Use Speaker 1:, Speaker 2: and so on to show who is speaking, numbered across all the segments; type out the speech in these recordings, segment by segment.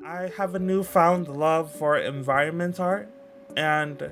Speaker 1: I have a newfound love for environment art, and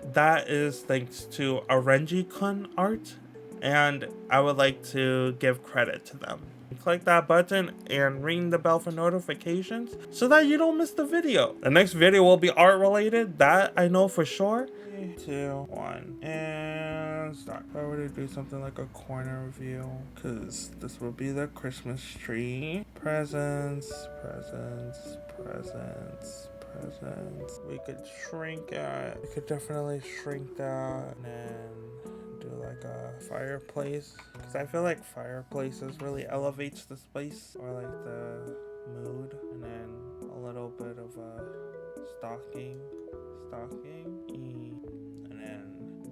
Speaker 1: that is thanks to Arenji-kun art, and I would like to give credit to them. Click that button and ring the bell for notifications so that you don't miss the video. The next video will be art related, that I know for sure. 3, 2, 1, and start. If I were to do something like a corner view, because this will be the Christmas tree. Presents, presents, presents, presents. We could shrink it. We could definitely shrink that and then do like a fireplace, because I feel like fireplaces really elevates the space or like the mood. And then a little bit of a stocking, and then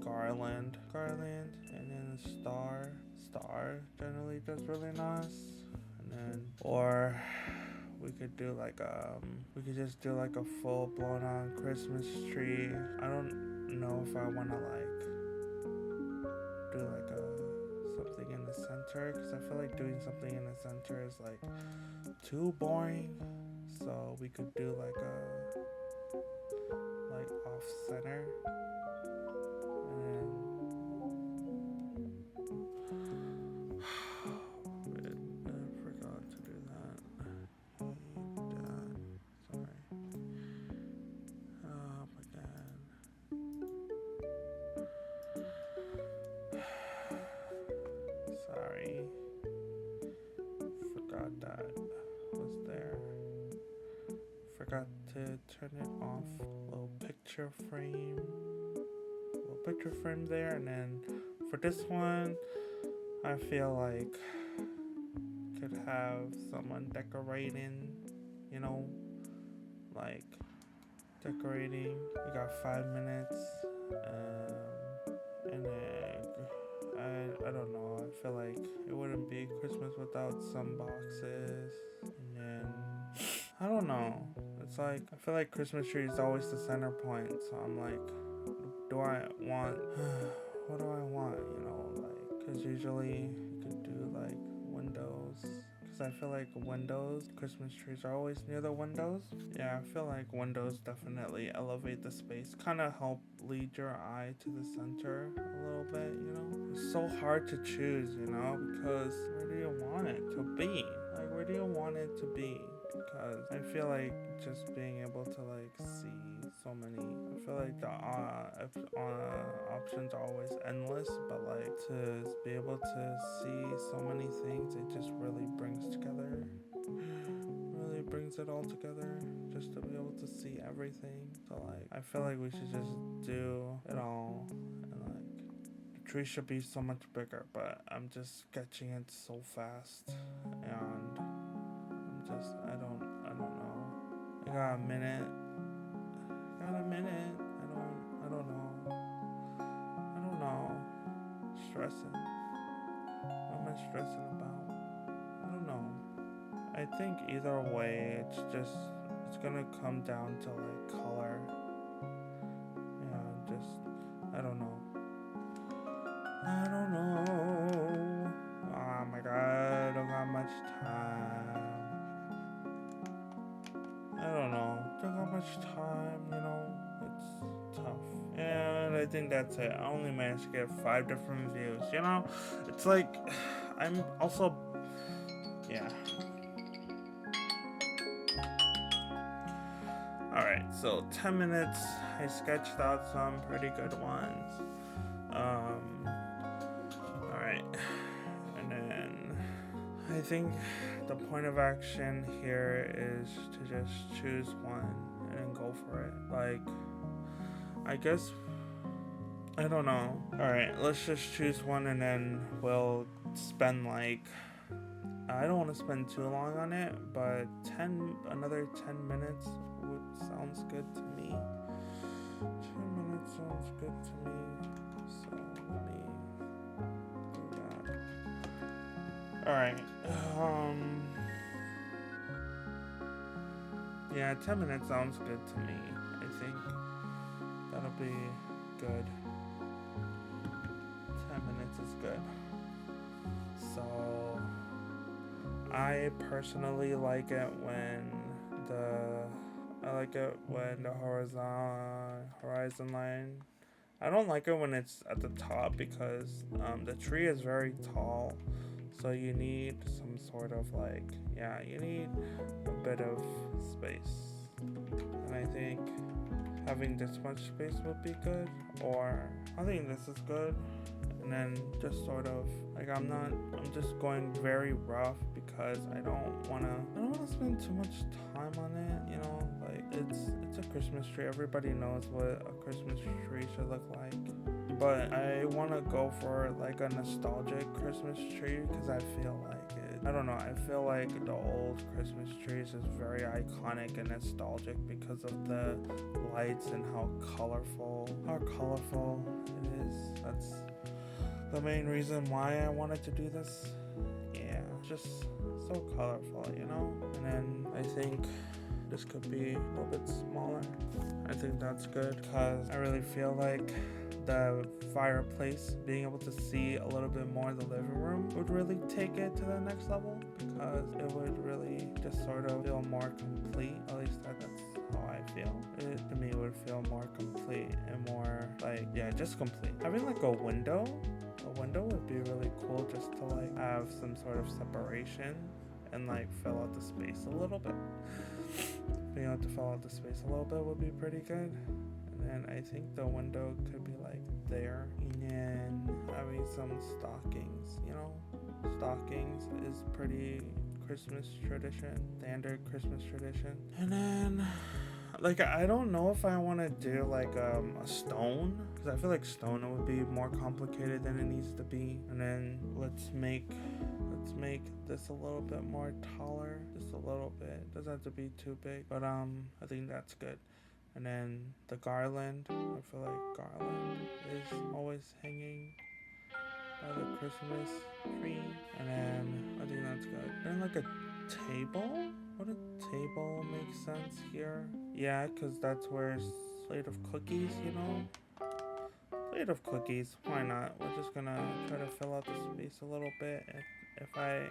Speaker 1: garland, and then star generally does really nice. And then, or we could do like we could just do like a full blown on Christmas tree. I don't know if I want to like do like a something in the center, because I feel like doing something in the center is like too boring. So we could do like a like off center, and then I forgot to do that. Sorry. Oh my god. Sorry. Forgot that was there. Forgot to turn it off. Little picture frame there. And then for this one, I feel like could have someone decorating, you know, like decorating. We got 5 minutes, and then I don't know. I feel like it wouldn't be Christmas without some boxes. And then I don't know. It's like I feel like Christmas tree is always the center point. So I'm like, do I want? What do I want? You know, like, because usually you could do like windows. Because I feel like Christmas trees are always near the windows. Yeah, I feel like windows definitely elevate the space, kind of help lead your eye to the center a little bit, you know? It's so hard to choose, you know, because where do you want it to be? Like, where do you want it to be? Because I feel like just being able to like see so many, I feel like the options are always endless, but like to be able to see so many things, it just really brings it all together, just to be able to see everything. So like I feel like we should just do it all, and like the tree should be so much bigger, but I'm just sketching it so fast, and I don't know. I got a minute. I don't know. Stressing. What am I stressing about? I don't know. I think either way, it's gonna come down to like color. Yeah, I don't know. Oh my god, I don't got much time. I don't know. Don't got much time, you know. It's tough. And I think that's it. I only managed to get 5 different views, you know? It's like, I'm also, yeah. Alright, so 10 minutes. I sketched out some pretty good ones. Alright. And then I think the point of action here is to just choose one and then go for it. Like, I guess, I don't know. Alright, let's just choose one and then we'll spend like, I don't want to spend too long on it, but another 10 minutes sounds good to me. 10 minutes sounds good to me. So let me do that. Alright. Yeah, 10 minutes sounds good to me. I think that'll be good. 10 minutes is good. So I personally like it when the like it when the horizon line. I don't like it when it's at the top because the tree is very tall, so you need some sort of like, yeah, you need a bit of space. And I think having this much space would be good, or I think this is good. And then just sort of like I'm just going very rough because I don't wanna spend too much time on it, you know, like it's a Christmas tree. Everybody knows what a Christmas tree should look like. But I wanna go for like a nostalgic Christmas tree because I feel like I don't know, I feel like the old Christmas trees is very iconic and nostalgic because of the lights and how colorful it is. That's the main reason why I wanted to do this. Yeah, just so colorful, you know? And then I think this could be a little bit smaller. I think that's good because I really feel like the fireplace, being able to see a little bit more of the living room would really take it to the next level because it would really just sort of feel more complete. At least that's how I feel. It to me would feel more complete and more like, yeah, just complete. Having like a window would be really cool just to like have some sort of separation and like fill out the space a little bit. Being able to fill out the space a little bit would be pretty good. And then I think the window could be like there. And then having some stockings, you know? Stockings is pretty Christmas tradition, standard Christmas tradition. And then like I don't know if I want to do like a stone because I feel like stone would be more complicated than it needs to be. And then let's make this a little bit more taller, just a little bit. It doesn't have to be too big, but I think that's good. And then the garland, I feel like garland is always hanging by the Christmas tree. And then I think that's good. Then like a table. Would a table make sense here? Yeah, because that's where it's plate of cookies, you know? Plate of cookies, why not? We're just gonna try to fill out the space a little bit. If I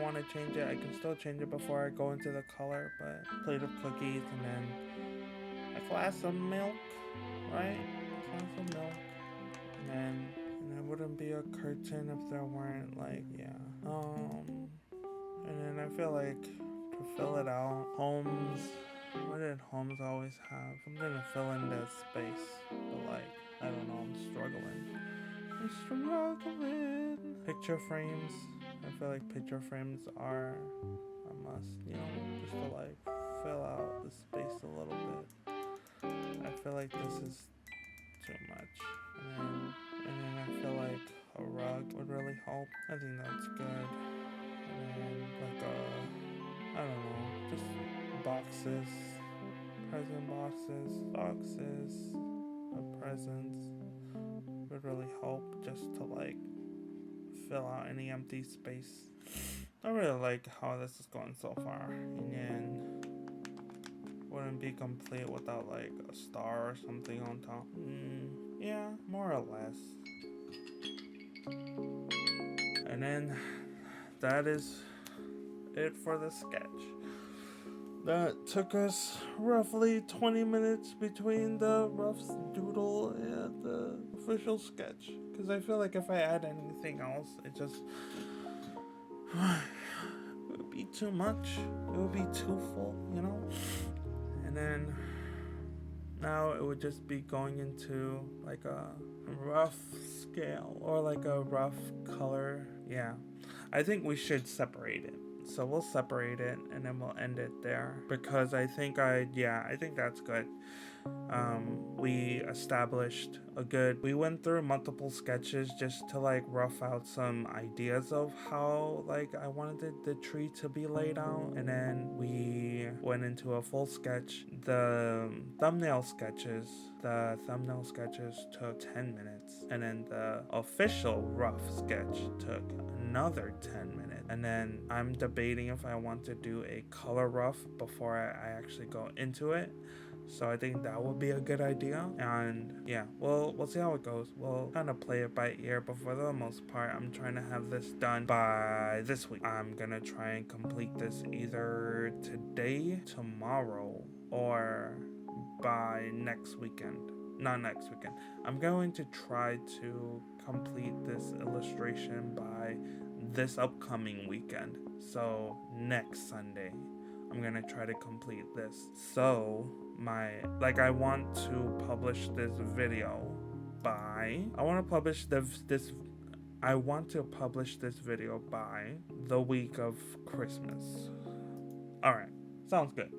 Speaker 1: want to change it, I can still change it before I go into the color, but plate of cookies and then a glass of milk, right? A glass of milk. And there wouldn't be a curtain if there weren't like, yeah. And then I feel like to fill it out, homes, what did homes always have? Something to fill in that space. But like, I don't know, I'm struggling. Picture frames. I feel like picture frames are a must, you know, just to like fill out the space a little bit. I feel like this is too much. And then I feel like a rug would really help. I think that's good. And then like I don't know, just boxes, present boxes of presents would really help just to like fill out any empty space. I really like how this is going so far. And then wouldn't be complete without like a star or something on top. Yeah, more or less. And then that is it for the sketch. That took us roughly 20 minutes between the rough doodle and the official sketch. Because I feel like if I add anything else, it just it would be too much. It would be too full, you know? And then now it would just be going into like a rough scale or like a rough color. Yeah, I think we should separate it. So we'll separate it and then we'll end it there because I think that's good. We established we went through multiple sketches just to like rough out some ideas of how like I wanted the tree to be laid out, and then we went into a full sketch. The thumbnail sketches took 10 minutes, and then the official rough sketch took another 10 minutes. And then I'm debating if I want to do a color rough before I actually go into it. So I think that would be a good idea. And yeah, we'll see how it goes. We'll kind of play it by ear, but for the most part, I'm trying to have this done by this week. I'm gonna try and complete this either today, tomorrow, or by next weekend. Not next weekend. I'm going to try to complete this illustration by this upcoming weekend. So next Sunday, I'm gonna try to complete this. So I want to publish this video by I want to publish this video by the week of Christmas. All right, sounds good.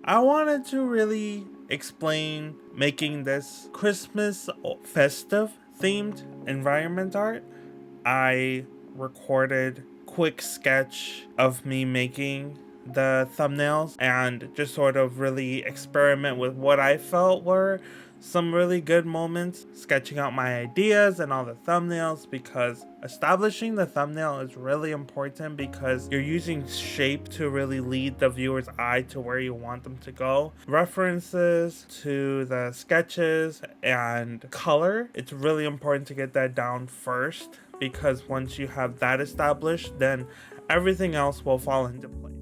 Speaker 1: I wanted to really explain making this Christmas festive themed environment art. I recorded quick sketch of me making the thumbnails and just sort of really experiment with what I felt were some really good moments, sketching out my ideas and all the thumbnails, because establishing the thumbnail is really important because you're using shape to really lead the viewer's eye to where you want them to go. References to the sketches and color, it's really important to get that down first, because once you have that established, then everything else will fall into place.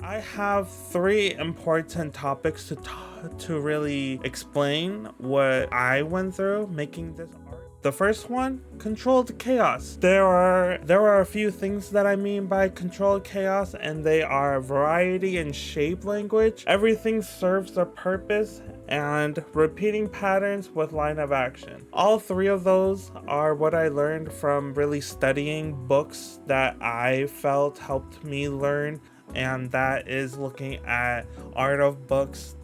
Speaker 1: I have three important topics to really explain what I went through making this art. The first one, controlled chaos. There are a few things that I mean by controlled chaos, and they are variety and shape language. Everything serves a purpose, and repeating patterns with line of action. All three of those are what I learned from really studying books that I felt helped me learn, and that is looking at art of books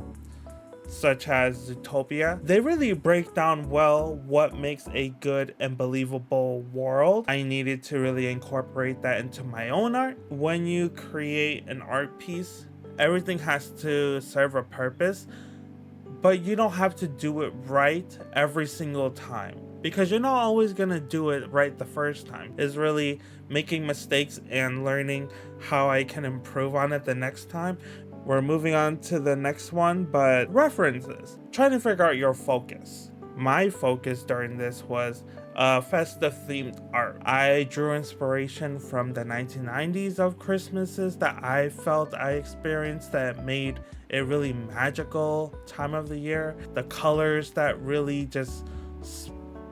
Speaker 1: such as Zootopia. They really break down well what makes a good and believable world. I needed to really incorporate that into my own art. When you create an art piece, everything has to serve a purpose, but you don't have to do it right every single time, because you're not always gonna do it right the first time. It's really making mistakes and learning how I can improve on it the next time. We're moving on to the next one, but references. Try to figure out your focus. My focus during this was festive themed art. I drew inspiration from the 1990s of Christmases that I felt I experienced that made a really magical time of the year. The colors that really just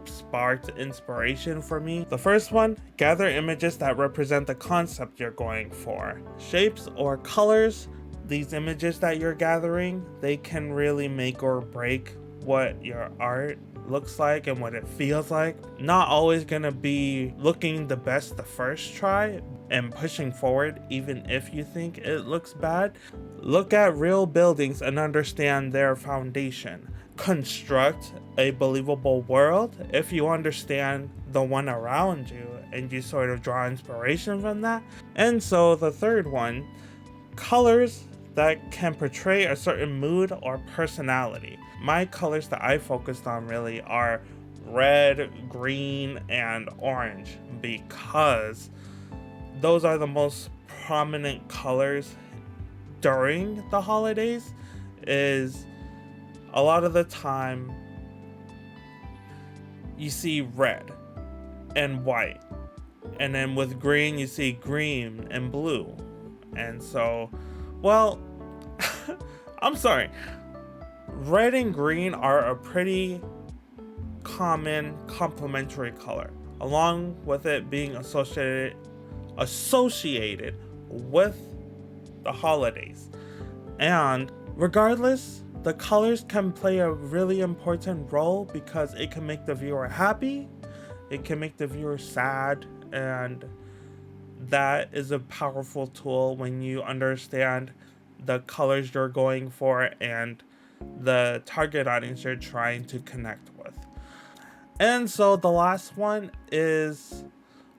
Speaker 1: sparked inspiration for me. The first one, gather images that represent the concept you're going for. Shapes or colors, these images that you're gathering, they can really make or break what your art looks like and what it feels like. Not always gonna be looking the best the first try and pushing forward even if you think it looks bad. Look at real buildings and understand their foundation. Construct a believable world if you understand the one around you and you sort of draw inspiration from that. And so the third one, colors that can portray a certain mood or personality. My colors that I focused on really are red, green, and orange because those are the most prominent colors during the holidays. Is a lot of the time you see red and white, and then with green you see green and blue. And so, well, I'm sorry, red and green are a pretty common complementary color, along with it being associated with the holidays. And regardless, the colors can play a really important role because it can make the viewer happy, it can make the viewer sad, and that is a powerful tool when you understand the colors you're going for and the target audience you're trying to connect with. And so the last one is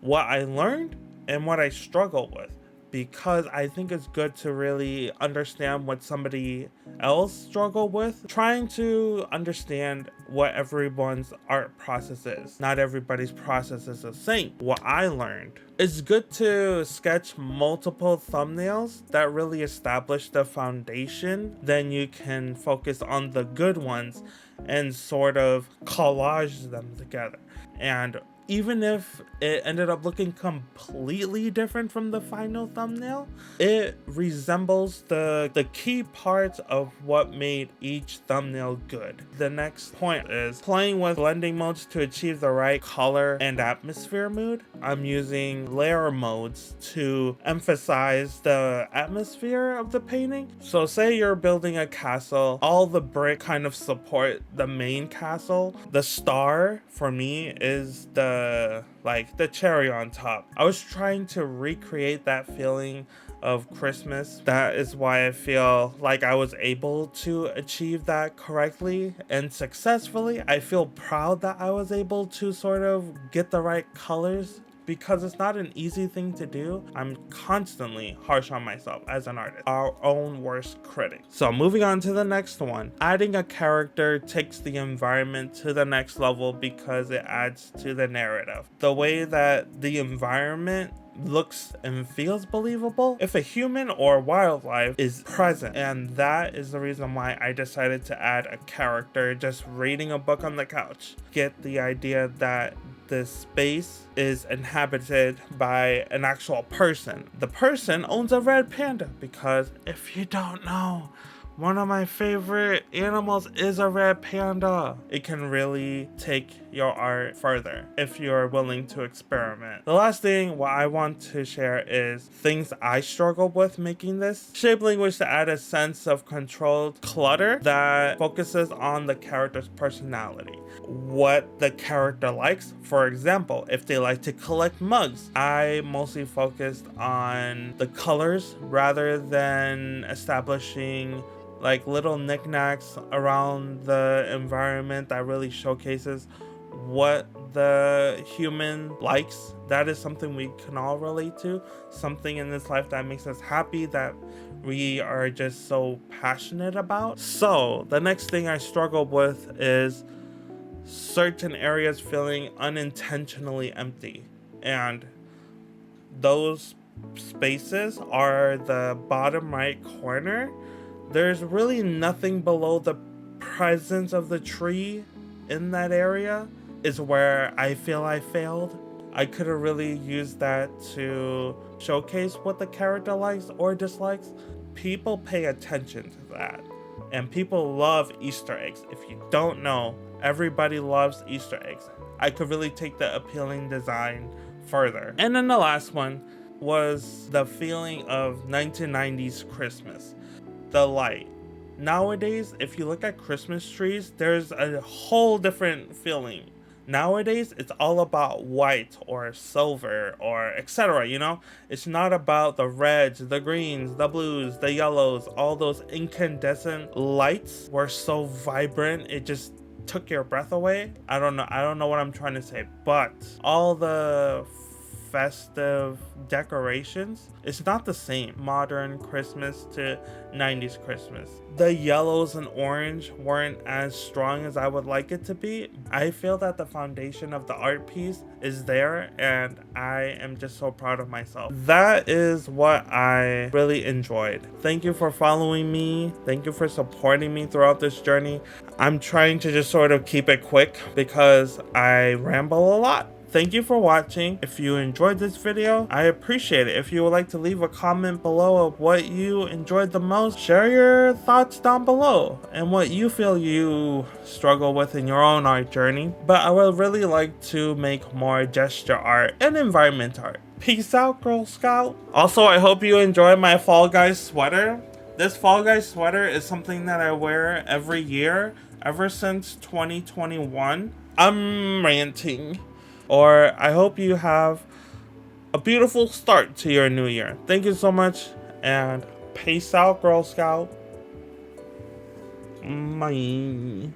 Speaker 1: what I learned and what I struggle with, because I think it's good to really understand what somebody else struggled with. Trying to understand what everyone's art process is. Not everybody's process is the same. What I learned, it's good to sketch multiple thumbnails that really establish the foundation. Then you can focus on the good ones and sort of collage them together. And even if it ended up looking completely different from the final thumbnail, it resembles the key parts of what made each thumbnail good. The next point is playing with blending modes to achieve the right color and atmosphere mood. I'm using layer modes to emphasize the atmosphere of the painting. So say you're building a castle, all the brick kind of support the main castle. The star for me is the cherry on top. I was trying to recreate that feeling of Christmas. That is why I feel like I was able to achieve that correctly and successfully. I feel proud that I was able to sort of get the right colors, because it's not an easy thing to do. I'm constantly harsh on myself as an artist, our own worst critic. So moving on to the next one, adding a character takes the environment to the next level because it adds to the narrative. The way that the environment looks and feels believable if a human or wildlife is present. And that is the reason why I decided to add a character just reading a book on the couch. Get the idea that this space is inhabited by an actual person. The person owns a red panda because, if you don't know, one of my favorite animals is a red panda. It can really take your art further if you're willing to experiment. The last thing what I want to share is things I struggled with making this. Shape language to add a sense of controlled clutter that focuses on the character's personality. What the character likes. For example, if they like to collect mugs, I mostly focused on the colors rather than establishing like little knickknacks around the environment that really showcases what the human likes. That is something we can all relate to, something in this life that makes us happy, that we are just so passionate about. So the next thing I struggled with is certain areas feeling unintentionally empty, and those spaces are the bottom right corner. There's really nothing below the presence of the tree in that area is where I feel I failed. I could have really used that to showcase what the character likes or dislikes. people pay attention to that. And people love Easter eggs. If you don't know, everybody loves Easter eggs. I could really take the appealing design further. And then the last one was the feeling of 1990s Christmas. The light. Nowadays, if you look at Christmas trees, there's a whole different feeling. Nowadays, it's all about white or silver or etc. You know, it's not about the reds, the greens, the blues, the yellows. All those incandescent lights were so vibrant, it just took your breath away. I don't know what I'm trying to say, but all the festive decorations, it's not the same. Modern Christmas to 90s Christmas. The yellows and orange weren't as strong as I would like it to be. I feel that the foundation of the art piece is there, and I am just so proud of myself. That is what I really enjoyed. Thank you for following me. Thank you for supporting me throughout this journey. I'm trying to just sort of keep it quick because I ramble a lot. Thank you for watching. If you enjoyed this video, I appreciate it. If you would like to leave a comment below of what you enjoyed the most, share your thoughts down below and what you feel you struggle with in your own art journey. But I would really like to make more gesture art and environment art. Peace out, Girl Scout. Also, I hope you enjoy my Fall Guys sweater. This Fall Guys sweater is something that I wear every year, ever since 2021. I'm ranting. Or I hope you have a beautiful start to your new year. Thank you so much, and peace out, Girl Scout. Bye.